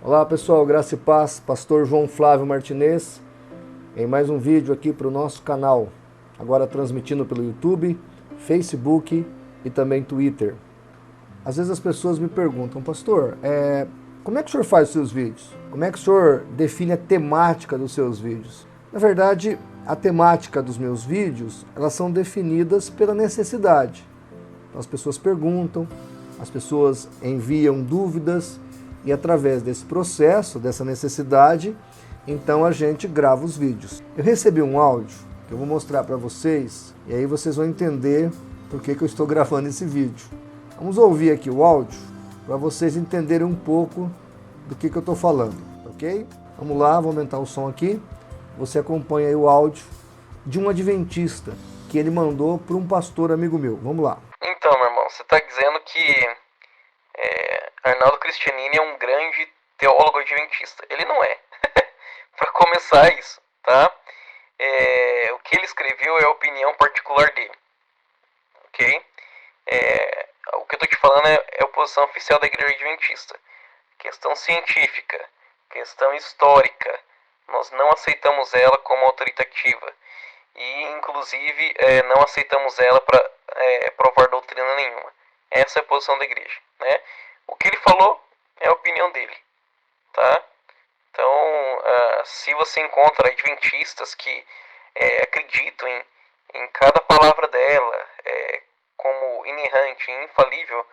Olá pessoal, graça e paz, pastor João Flávio Martinez, em mais um vídeo aqui para o nosso canal, agora transmitindo pelo YouTube, Facebook e também Twitter. Às vezes as pessoas me perguntam, pastor, como é que o senhor faz os seus vídeos? Como é que o senhor define a temática dos seus vídeos? Na verdade, a temática dos meus vídeos, elas são definidas pela necessidade. Então, as pessoas perguntam, as pessoas enviam dúvidas, e através desse processo, dessa necessidade, então a gente grava os vídeos. Eu recebi um áudio que eu vou mostrar para vocês e aí vocês vão entender por que eu estou gravando esse vídeo. Vamos ouvir aqui o áudio para vocês entenderem um pouco do que eu estou falando, ok? Vamos lá, vou aumentar o som aqui. Você acompanha aí o áudio de um adventista que ele mandou para um pastor amigo meu. Vamos lá. Então, meu irmão, você está dizendo que Arnaldo Cristianini é um grande teólogo adventista. Ele não é. Para começar isso, tá? O que ele escreveu é a opinião particular dele. Ok? O que eu estou te falando é a posição oficial da Igreja Adventista. Questão científica, questão histórica. Nós não aceitamos ela como autoritativa. E, inclusive, não aceitamos ela para provar doutrina nenhuma. Essa é a posição da igreja, né? O que ele falou é a opinião dele, tá? Então, se você encontra adventistas que acreditam em cada palavra dela como inerrante, infalível,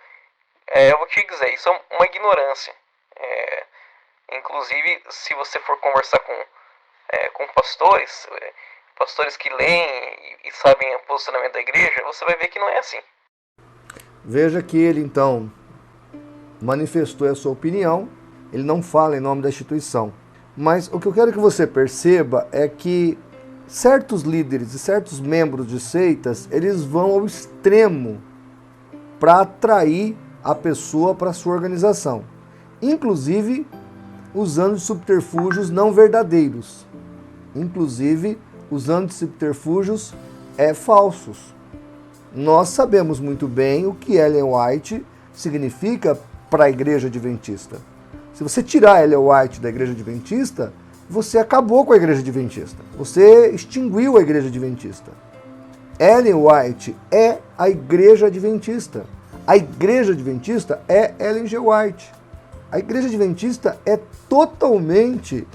eu vou te dizer, isso é uma ignorância. Inclusive, se você for conversar com pastores que leem e sabem o posicionamento da igreja, você vai ver que não é assim. Veja que ele então manifestou a sua opinião, ele não fala em nome da instituição. Mas o que eu quero que você perceba é que certos líderes e certos membros de seitas, eles vão ao extremo para atrair a pessoa para a sua organização. Inclusive usando subterfúgios não verdadeiros. Inclusive usando subterfúgios falsos. Nós sabemos muito bem o que Ellen White significa para a Igreja Adventista. Se você tirar Ellen White da Igreja Adventista, você acabou com a Igreja Adventista. Você extinguiu a Igreja Adventista. Ellen White é a Igreja Adventista. A Igreja Adventista é Ellen G. White. A Igreja Adventista é totalmente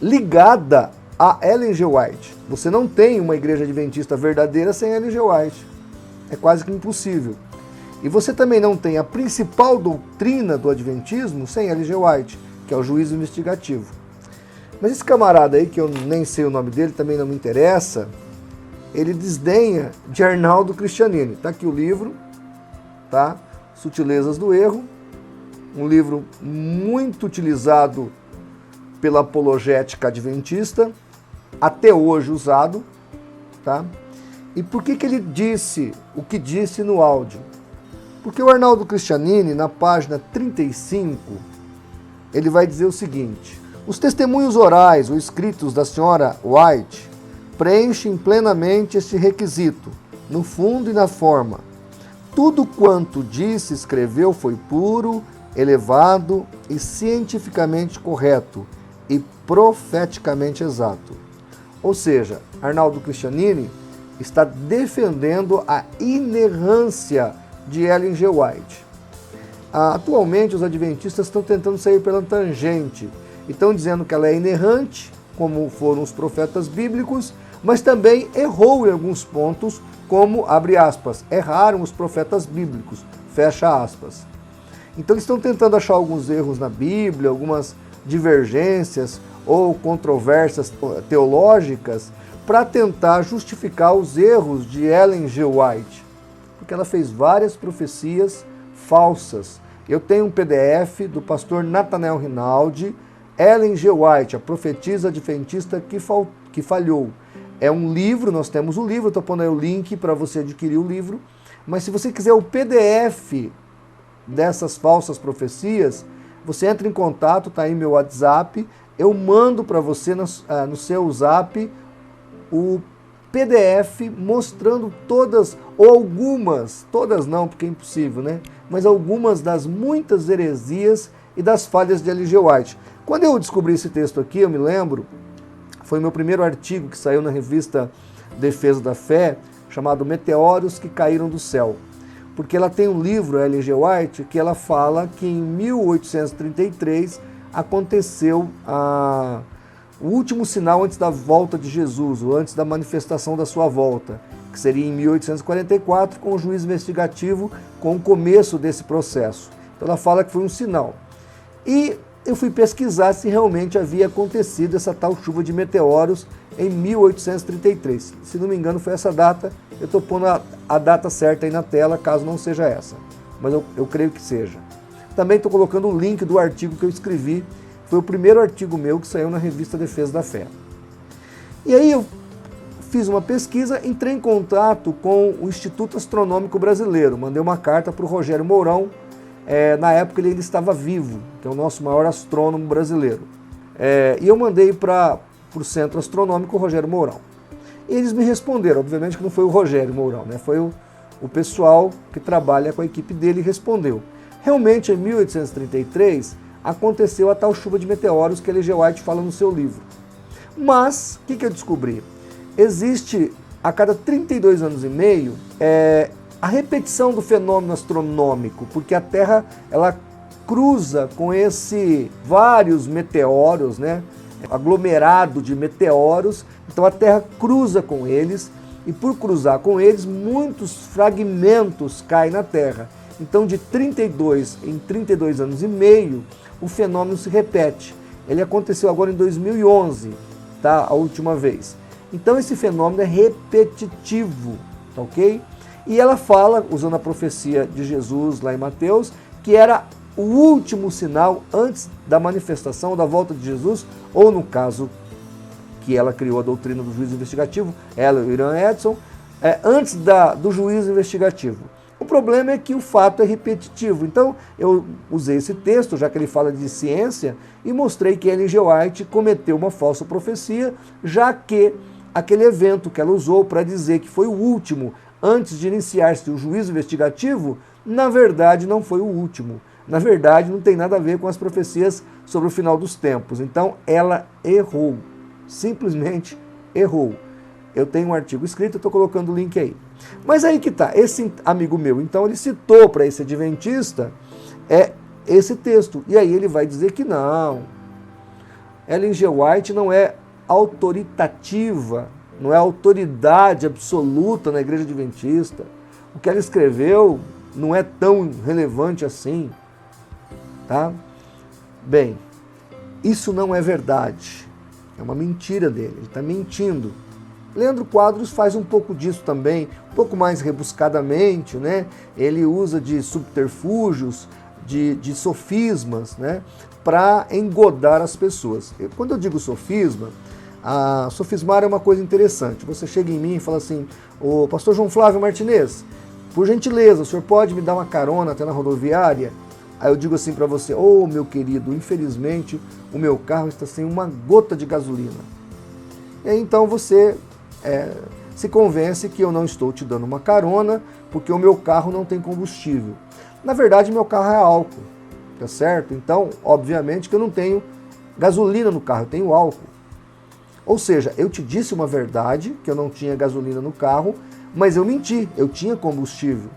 ligada a Ellen G. White. Você não tem uma Igreja Adventista verdadeira sem Ellen G. White. É quase que impossível. E você também não tem a principal doutrina do Adventismo sem Ellen G. White, que é o juízo investigativo. Mas esse camarada aí, que eu nem sei o nome dele, também não me interessa, ele desdenha de Arnaldo Cristianini. Está aqui o livro, tá? Sutilezas do Erro, um livro muito utilizado pela apologética adventista, até hoje usado, tá? E por que ele disse o que disse no áudio? Porque o Arnaldo Cristianini, na página 35, ele vai dizer o seguinte: os testemunhos orais ou escritos da senhora White preenchem plenamente este requisito, no fundo e na forma. Tudo quanto disse e escreveu foi puro, elevado e cientificamente correto e profeticamente exato. Ou seja, Arnaldo Cristianini está defendendo a inerrância de Ellen G. White. Atualmente, os adventistas estão tentando sair pela tangente e estão dizendo que ela é inerrante, como foram os profetas bíblicos, mas também errou em alguns pontos, como, abre aspas, erraram os profetas bíblicos, fecha aspas. Então, eles estão tentando achar alguns erros na Bíblia, algumas divergências ou controvérsias teológicas para tentar justificar os erros de Ellen G. White, porque ela fez várias profecias falsas. Eu tenho um PDF do pastor Nathanael Rinaldi, Ellen G. White, a profetisa adventista que falhou. É um livro, nós temos o livro, estou pondo aí o link para você adquirir o livro, mas se você quiser o PDF dessas falsas profecias, você entra em contato, está aí meu WhatsApp, eu mando para você no seu Zap o PDF mostrando todas, ou algumas, todas não, porque é impossível, né? Mas algumas das muitas heresias e das falhas de Ellen G. White. Quando eu descobri esse texto aqui, eu me lembro, foi meu primeiro artigo que saiu na revista Defesa da Fé, chamado Meteoros que Caíram do Céu. Porque ela tem um livro, Ellen G. White, que ela fala que em 1833 aconteceu o último sinal antes da volta de Jesus, ou antes da manifestação da sua volta, que seria em 1844, com o juízo investigativo, com o começo desse processo. Então ela fala que foi um sinal. E eu fui pesquisar se realmente havia acontecido essa tal chuva de meteoros em 1833. Se não me engano foi essa data, eu estou pondo a data certa aí na tela, caso não seja essa, mas eu creio que seja. Também estou colocando o link do artigo que eu escrevi, foi o primeiro artigo meu que saiu na revista Defesa da Fé. E aí eu fiz uma pesquisa, entrei em contato com o Instituto Astronômico Brasileiro, mandei uma carta para o Rogério Mourão, na época ele ainda estava vivo, que é o nosso maior astrônomo brasileiro. E eu mandei para o Centro Astronômico Rogério Mourão. E eles me responderam, obviamente que não foi o Rogério Mourão, né? Foi o pessoal que trabalha com a equipe dele e respondeu. Realmente, em 1833, aconteceu a tal chuva de meteoros que Ellen G. White fala no seu livro. Mas, o que eu descobri? Existe, a cada 32 anos e meio, a repetição do fenômeno astronômico, porque a Terra ela cruza com vários meteoros, né? Aglomerado de meteoros, então a Terra cruza com eles, e por cruzar com eles, muitos fragmentos caem na Terra. Então, de 32 em 32 anos e meio, o fenômeno se repete. Ele aconteceu agora em 2011, tá? A última vez. Então, esse fenômeno é repetitivo, tá ok? E ela fala, usando a profecia de Jesus lá em Mateus, que era o último sinal antes da manifestação, da volta de Jesus, ou no caso que ela criou a doutrina do juízo investigativo, ela e o Irã Edson, antes do juízo investigativo. O problema é que o fato é repetitivo. Então, eu usei esse texto, já que ele fala de ciência, e mostrei que Ellen G. White cometeu uma falsa profecia, já que aquele evento que ela usou para dizer que foi o último antes de iniciar-se o juízo investigativo, na verdade não foi o último. Na verdade, não tem nada a ver com as profecias sobre o final dos tempos. Então, ela errou. Simplesmente errou. Eu tenho um artigo escrito, eu estou colocando o link aí. Mas aí que está, esse amigo meu, então, ele citou para esse adventista esse texto. E aí ele vai dizer que não. Ellen G. White não é autoritativa, não é autoridade absoluta na igreja adventista. O que ela escreveu não é tão relevante assim. Tá? Bem, isso não é verdade. É uma mentira dele, ele está mentindo. Leandro Quadros faz um pouco disso também, um pouco mais rebuscadamente, né? Ele usa de subterfúgios, de sofismas, né? Para engodar as pessoas. Quando eu digo sofisma, sofismar é uma coisa interessante. Você chega em mim e fala assim: ô pastor João Flávio Martinez, por gentileza, o senhor pode me dar uma carona até na rodoviária? Aí eu digo assim para você: ô meu querido, infelizmente o meu carro está sem uma gota de gasolina. E aí então você se convence que eu não estou te dando uma carona porque o meu carro não tem combustível. Na verdade, meu carro é álcool, tá certo? Então, obviamente que eu não tenho gasolina no carro, eu tenho álcool. Ou seja, eu te disse uma verdade, que eu não tinha gasolina no carro, mas eu menti, eu tinha combustível.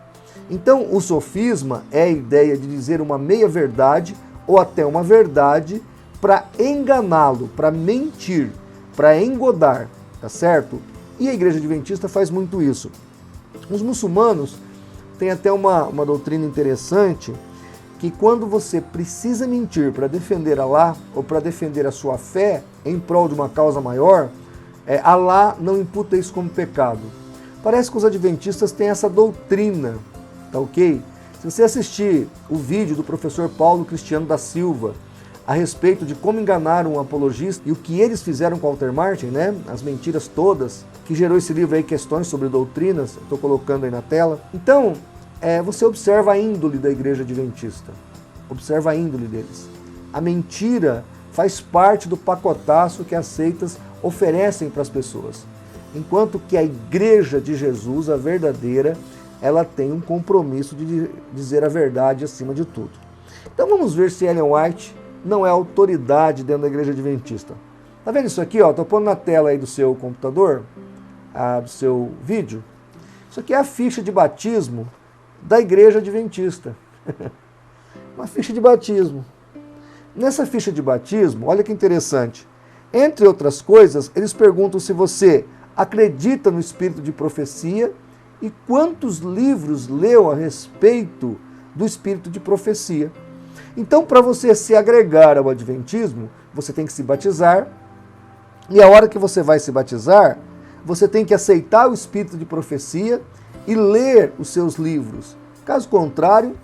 Então, o sofisma é a ideia de dizer uma meia-verdade ou até uma verdade para enganá-lo, para mentir, para engodar, tá certo? E a igreja adventista faz muito isso. Os muçulmanos têm até uma doutrina interessante, que quando você precisa mentir para defender Alá ou para defender a sua fé em prol de uma causa maior, Alá não imputa isso como pecado. Parece que os adventistas têm essa doutrina, tá ok? Se você assistir o vídeo do professor Paulo Cristiano da Silva a respeito de como enganar um apologista e o que eles fizeram com Walter Martin, né? As mentiras todas, que gerou esse livro aí, Questões sobre Doutrinas, estou colocando aí na tela. Então, você observa a índole da igreja adventista, observa a índole deles. A mentira faz parte do pacotaço que as seitas oferecem para as pessoas, enquanto que a igreja de Jesus, a verdadeira, ela tem um compromisso de dizer a verdade acima de tudo. Então vamos ver se Ellen White não é autoridade dentro da Igreja Adventista. Tá vendo isso aqui? Estou pondo na tela aí do seu computador, do seu vídeo. Isso aqui é a ficha de batismo da Igreja Adventista. Uma ficha de batismo. Nessa ficha de batismo, olha que interessante. Entre outras coisas, eles perguntam se você acredita no espírito de profecia e quantos livros leu a respeito do espírito de profecia. Então, para você se agregar ao Adventismo, você tem que se batizar. E a hora que você vai se batizar, você tem que aceitar o espírito de profecia e ler os seus livros. Caso contrário,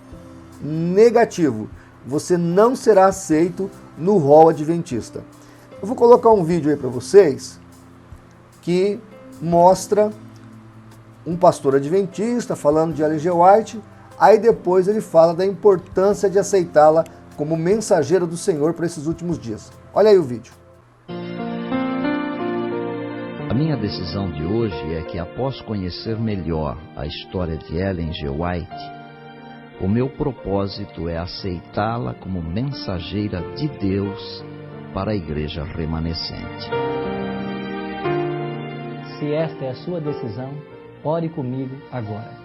negativo. Você não será aceito no rol adventista. Eu vou colocar um vídeo aí para vocês que mostra um pastor adventista falando de Ellen G. White. Aí depois ele fala da importância de aceitá-la como mensageira do Senhor para esses últimos dias. Olha aí o vídeo. A minha decisão de hoje é que, após conhecer melhor a história de Ellen G. White, o meu propósito é aceitá-la como mensageira de Deus para a igreja remanescente. Se esta é a sua decisão, ore comigo agora.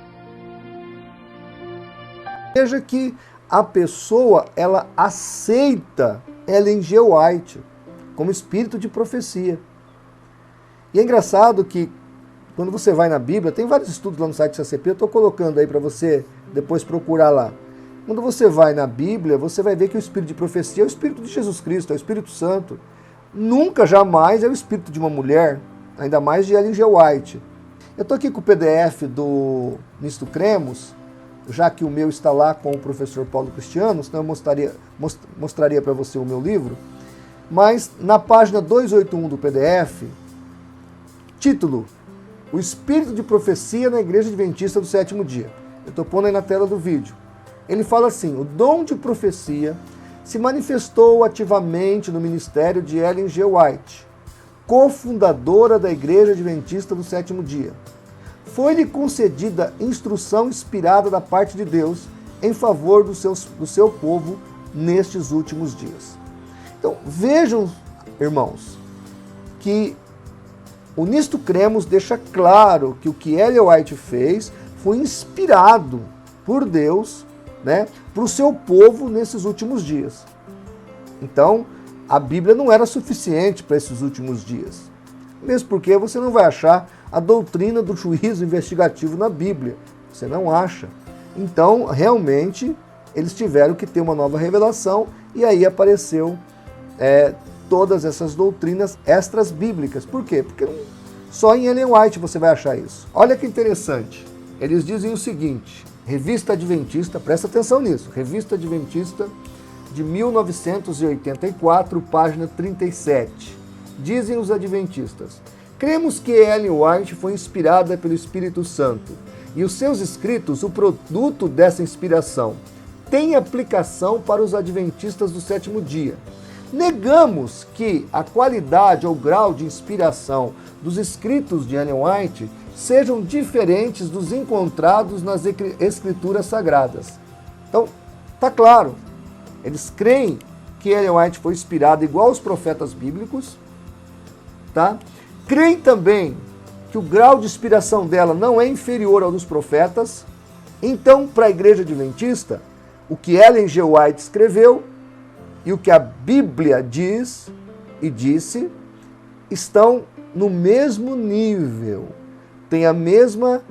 Veja que a pessoa, ela aceita Ellen G. White como espírito de profecia. E é engraçado que, quando você vai na Bíblia, tem vários estudos lá no site da CCP, eu estou colocando aí para você depois procurar lá. Quando você vai na Bíblia, você vai ver que o espírito de profecia é o espírito de Jesus Cristo, é o Espírito Santo. Nunca, jamais é o espírito de uma mulher, ainda mais de Ellen G. White. Eu estou aqui com o PDF do Nisto Cremos, já que o meu está lá com o professor Paulo Cristiano, senão eu mostraria para você o meu livro. Mas na página 281 do PDF, título: O Espírito de Profecia na Igreja Adventista do Sétimo Dia. Eu estou pondo aí na tela do vídeo. Ele fala assim: o dom de profecia se manifestou ativamente no ministério de Ellen G. White, cofundadora da Igreja Adventista do Sétimo Dia. Foi-lhe concedida instrução inspirada da parte de Deus em favor do seu povo nestes últimos dias. Então, vejam, irmãos, que o Nisto Cremos deixa claro que o que Ellen White fez foi inspirado por Deus, né, para o seu povo nesses últimos dias. Então, a Bíblia não era suficiente para esses últimos dias. Mesmo porque você não vai achar a doutrina do juízo investigativo na Bíblia. Você não acha. Então, realmente, eles tiveram que ter uma nova revelação e aí apareceu todas essas doutrinas extras bíblicas. Por quê? Porque só em Ellen White você vai achar isso. Olha que interessante. Eles dizem o seguinte: Revista Adventista, presta atenção nisso, Revista Adventista de 1984, página 37. Dizem os adventistas: cremos que Ellen White foi inspirada pelo Espírito Santo e os seus escritos, o produto dessa inspiração, tem aplicação para os adventistas do sétimo dia. Negamos que a qualidade ou grau de inspiração dos escritos de Ellen White sejam diferentes dos encontrados nas escrituras sagradas. Então, tá claro, eles creem que Ellen White foi inspirada igual aos profetas bíblicos, tá? Creem também que o grau de inspiração dela não é inferior ao dos profetas. Então, para a Igreja Adventista, o que Ellen G. White escreveu e o que a Bíblia diz e disse estão no mesmo nível, têm a mesma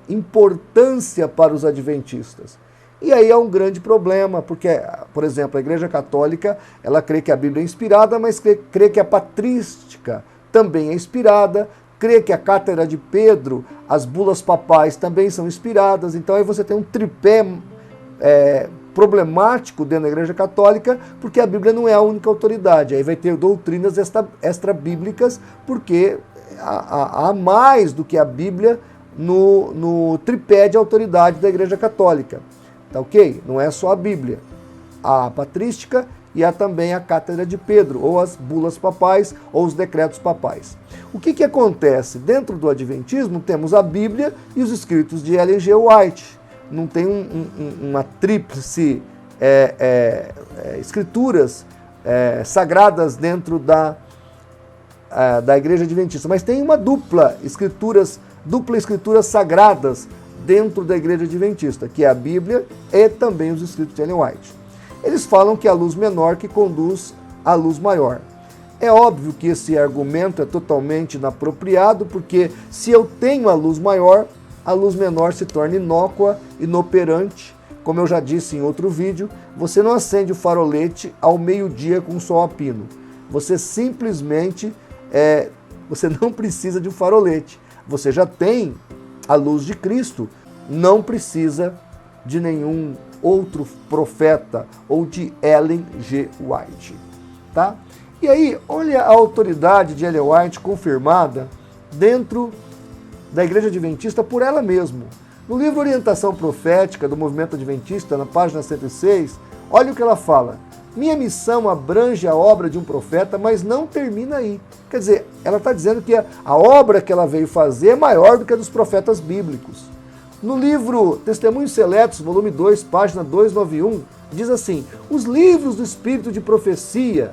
importância para os adventistas. E aí é um grande problema, porque, por exemplo, a Igreja Católica, ela crê que a Bíblia é inspirada, mas crê que a patrística também é inspirada, crê que a Cátedra de Pedro, as bulas papais também são inspiradas. Então aí você tem um tripé problemático dentro da Igreja Católica, porque a Bíblia não é a única autoridade. Aí vai ter doutrinas extra-bíblicas, porque há mais do que a Bíblia no tripé de autoridade da Igreja Católica. Tá ok? Não é só a Bíblia. Há a patrística e há também a Cátedra de Pedro, ou as bulas papais, ou os decretos papais. O que acontece? Dentro do Adventismo temos a Bíblia e os escritos de Ellen G. White. Não tem uma tríplice escrituras sagradas dentro da Igreja Adventista, mas tem uma dupla escrituras sagradas dentro da Igreja Adventista, que é a Bíblia e também os escritos de Ellen White. Eles falam que é a luz menor que conduz à luz maior. É óbvio que esse argumento é totalmente inapropriado, porque se eu tenho a luz maior, a luz menor se torna inócua, inoperante. Como eu já disse em outro vídeo, você não acende o farolete ao meio-dia com o sol a pino. Você simplesmente, você não precisa de um farolete. Você já tem a luz de Cristo, não precisa de nenhum outro profeta ou de Ellen G. White. Tá? E aí, olha a autoridade de Ellen White confirmada dentro da Igreja Adventista por ela mesma. No livro Orientação Profética do Movimento Adventista, na página 106, olha o que ela fala. Minha missão abrange a obra de um profeta, mas não termina aí. Quer dizer, ela está dizendo que a obra que ela veio fazer é maior do que a dos profetas bíblicos. No livro Testemunhos Seletos, volume 2, página 291, diz assim: os livros do Espírito de Profecia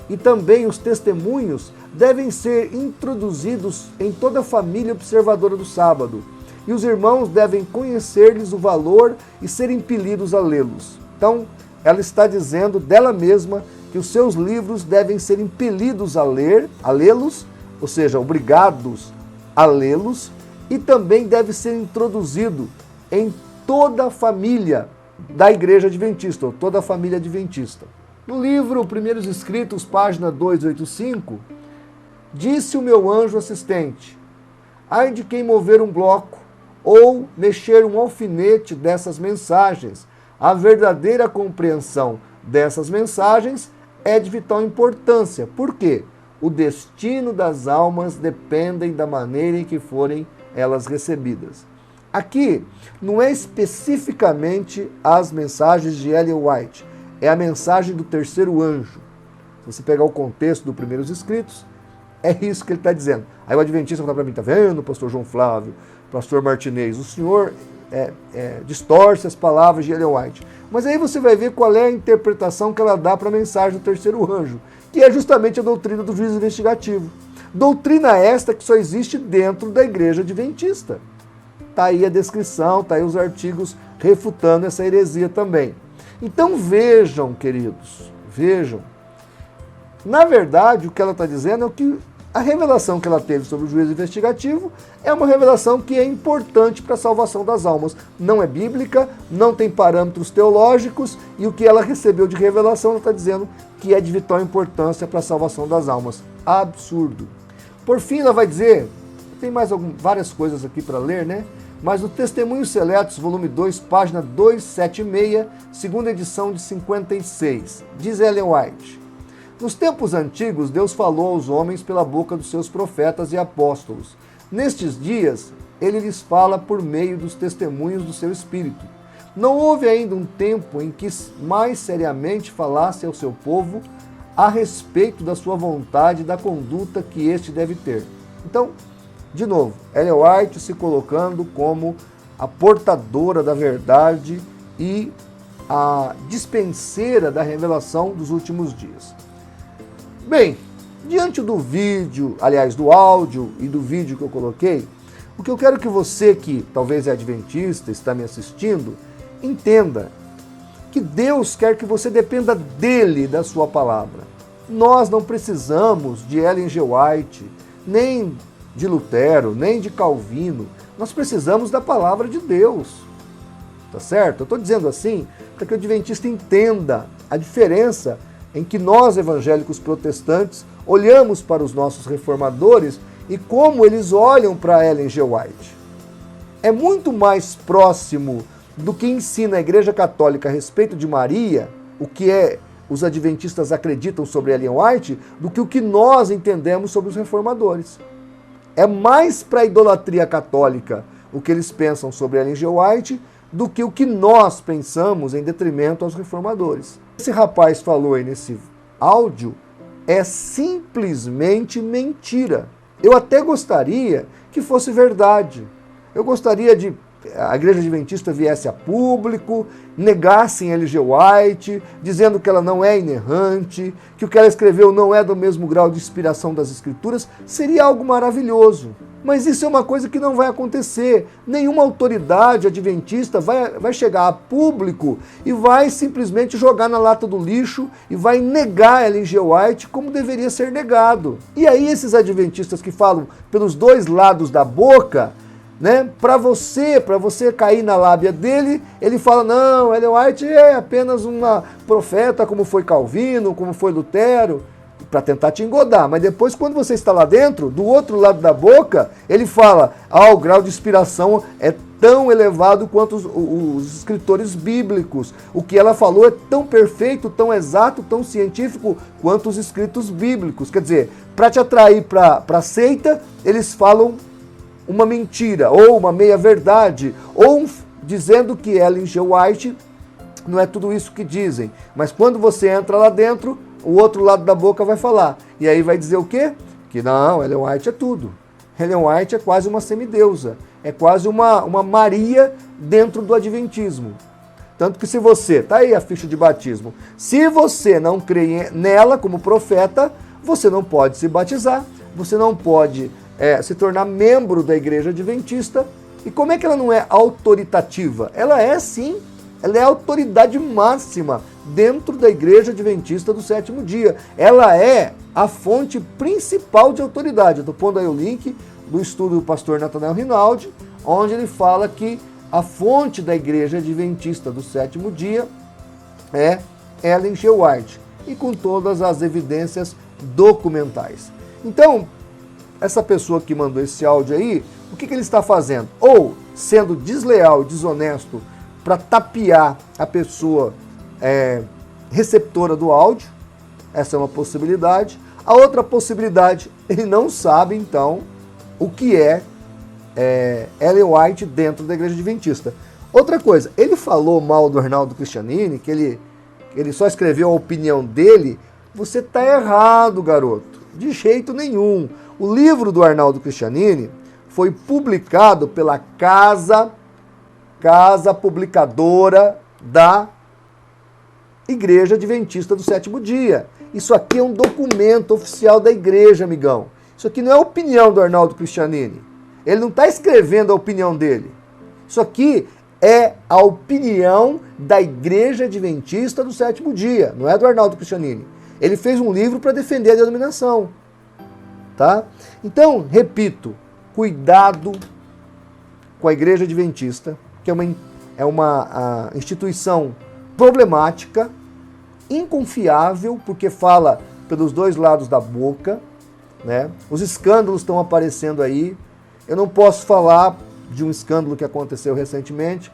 e também os testemunhos devem ser introduzidos em toda a família observadora do sábado, e os irmãos devem conhecer-lhes o valor e ser impelidos a lê-los. Então, ela está dizendo dela mesma que os seus livros devem ser impelidos a lê-los, ou seja, obrigados a lê-los, e também deve ser introduzido em toda a família da Igreja Adventista, ou toda a família adventista. No livro Primeiros Escritos, página 285, disse o meu anjo assistente: ai de quem mover um bloco ou mexer um alfinete dessas mensagens. A verdadeira compreensão dessas mensagens é de vital importância. Por quê? O destino das almas dependem da maneira em que forem elas recebidas. Aqui não é especificamente as mensagens de Ellen White, é a mensagem do terceiro anjo. Se você pegar o contexto dos Primeiros Escritos, é isso que ele está dizendo. Aí o Adventista fala para mim, tá vendo, pastor João Flávio, pastor Martinez, o senhor distorce as palavras de Ellen White. Mas aí você vai ver qual é a interpretação que ela dá para a mensagem do terceiro anjo, que é justamente a doutrina do juízo investigativo. Doutrina esta que só existe dentro da Igreja Adventista. Está aí a descrição, está aí os artigos refutando essa heresia também. Então vejam, queridos, vejam. Na verdade, o que ela está dizendo é que a revelação que ela teve sobre o juízo investigativo é uma revelação que é importante para a salvação das almas. Não é bíblica, não tem parâmetros teológicos, e o que ela recebeu de revelação, ela está dizendo que é de vital importância para a salvação das almas. Absurdo. Por fim, ela vai dizer, tem mais várias coisas aqui para ler, né? Mas no Testemunhos Seletos, volume 2, página 276, segunda edição de 56, diz Ellen White: nos tempos antigos, Deus falou aos homens pela boca dos seus profetas e apóstolos. Nestes dias, ele lhes fala por meio dos testemunhos do seu Espírito. Não houve ainda um tempo em que mais seriamente falasse ao seu povo a respeito da sua vontade e da conduta que este deve ter. Então, de novo, Ellen White se colocando como a portadora da verdade e a dispenseira da revelação dos últimos dias. Bem, diante do vídeo, aliás, do áudio e do vídeo que eu coloquei, o que eu quero que você que talvez é adventista, está me assistindo, entenda que Deus quer que você dependa dele, da sua palavra. Nós não precisamos de Ellen G. White, nem de Lutero, nem de Calvino. Nós precisamos da palavra de Deus. Tá certo? Eu estou dizendo assim para que o adventista entenda a diferença em que nós, evangélicos protestantes, olhamos para os nossos reformadores e como eles olham para Ellen G. White. É muito mais próximo do que ensina a Igreja Católica a respeito de Maria, o que os adventistas acreditam sobre Ellen White, do que o que nós entendemos sobre os reformadores. É mais para a idolatria católica o que eles pensam sobre Ellen G. White do que o que nós pensamos em detrimento aos reformadores. Esse rapaz falou aí nesse áudio é simplesmente mentira. Eu até gostaria que fosse verdade. Eu gostaria de a Igreja Adventista viesse a público, negassem Ellen G. White, dizendo que ela não é inerrante, que o que ela escreveu não é do mesmo grau de inspiração das Escrituras, seria algo maravilhoso. Mas isso é uma coisa que não vai acontecer. Nenhuma autoridade adventista vai chegar a público e vai simplesmente jogar na lata do lixo e vai negar Ellen G. White como deveria ser negado. E aí esses adventistas que falam pelos dois lados da boca, né, para você cair na lábia dele, ele fala, não, Ellen White é apenas uma profeta como foi Calvino, como foi Lutero, para tentar te engodar. Mas depois, quando você está lá dentro, do outro lado da boca, ele fala, o grau de inspiração é tão elevado quanto os escritores bíblicos. O que ela falou é tão perfeito, tão exato, tão científico quanto os escritos bíblicos. Quer dizer, para te atrair para a seita, eles falam uma mentira, ou uma meia-verdade, ou dizendo que Ellen G. White não é tudo isso que dizem. Mas quando você entra lá dentro, o outro lado da boca vai falar. E aí vai dizer o quê? Que não, Ellen White é tudo. Ellen White é quase uma semideusa. É quase uma Maria dentro do adventismo. Tanto que se você, tá aí a ficha de batismo, se você não crê nela como profeta, você não pode se batizar, você não pode se tornar membro da Igreja Adventista. E como é que ela não é autoritativa? Ela é sim, ela é a autoridade máxima dentro da Igreja Adventista do Sétimo Dia. Ela é a fonte principal de autoridade. Eu estou pondo aí o link do estudo do pastor Nathanael Rinaldi, onde ele fala que a fonte da Igreja Adventista do Sétimo Dia é Ellen G. White, e com todas as evidências documentais. Então, essa pessoa que mandou esse áudio aí, o que ele está fazendo? Ou sendo desleal, desonesto, para tapear a pessoa receptora do áudio, essa é uma possibilidade. A outra possibilidade, ele não sabe, então, o que é Ellen White dentro da Igreja Adventista. Outra coisa, ele falou mal do Arnaldo Christianini, que ele só escreveu a opinião dele. Você está errado, garoto. De jeito nenhum. O livro do Arnaldo Christianini foi publicado pela casa publicadora da Igreja Adventista do Sétimo Dia. Isso aqui é um documento oficial da igreja, amigão. Isso aqui não é a opinião do Arnaldo Christianini. Ele não está escrevendo a opinião dele. Isso aqui é a opinião da Igreja Adventista do Sétimo Dia, não é do Arnaldo Christianini. Ele fez um livro para defender a denominação. Tá? Então, repito, cuidado com a Igreja Adventista, que é uma instituição problemática, inconfiável, porque fala pelos dois lados da boca, né? Os escândalos estão aparecendo aí. Eu não posso falar de um escândalo que aconteceu recentemente,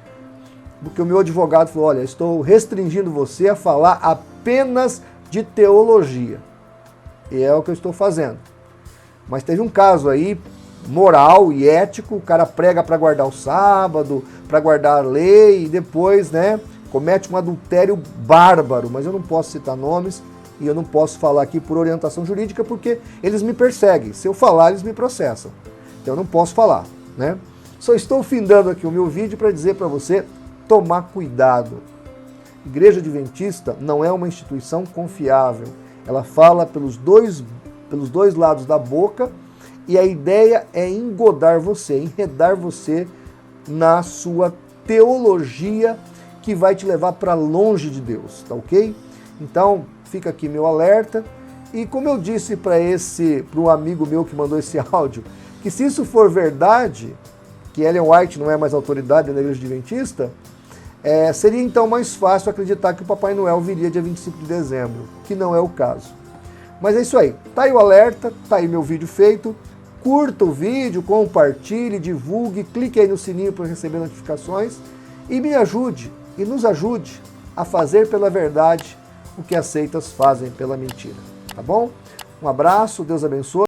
porque o meu advogado falou, olha, estou restringindo você a falar apenas de teologia. E é o que eu estou fazendo. Mas teve um caso aí, moral e ético, o cara prega para guardar o sábado, para guardar a lei, e depois, né, comete um adultério bárbaro, mas eu não posso citar nomes, e eu não posso falar aqui por orientação jurídica, porque eles me perseguem. Se eu falar, eles me processam. Então eu não posso falar, né? Só estou findando aqui o meu vídeo para dizer para você tomar cuidado. Igreja Adventista não é uma instituição confiável. Ela fala pelos dois lados da boca, e a ideia é engodar você, enredar você na sua teologia que vai te levar para longe de Deus, tá ok? Então, fica aqui meu alerta. E como eu disse para um amigo meu que mandou esse áudio, que se isso for verdade, que Ellen White não é mais autoridade na Igreja Adventista, seria então mais fácil acreditar que o Papai Noel viria dia 25 de dezembro, que não é o caso. Mas é isso aí, tá aí o alerta, tá aí meu vídeo feito. Curta o vídeo, compartilhe, divulgue, clique aí no sininho para receber notificações e me ajude e nos ajude a fazer pela verdade o que as seitas fazem pela mentira, tá bom? Um abraço, Deus abençoe.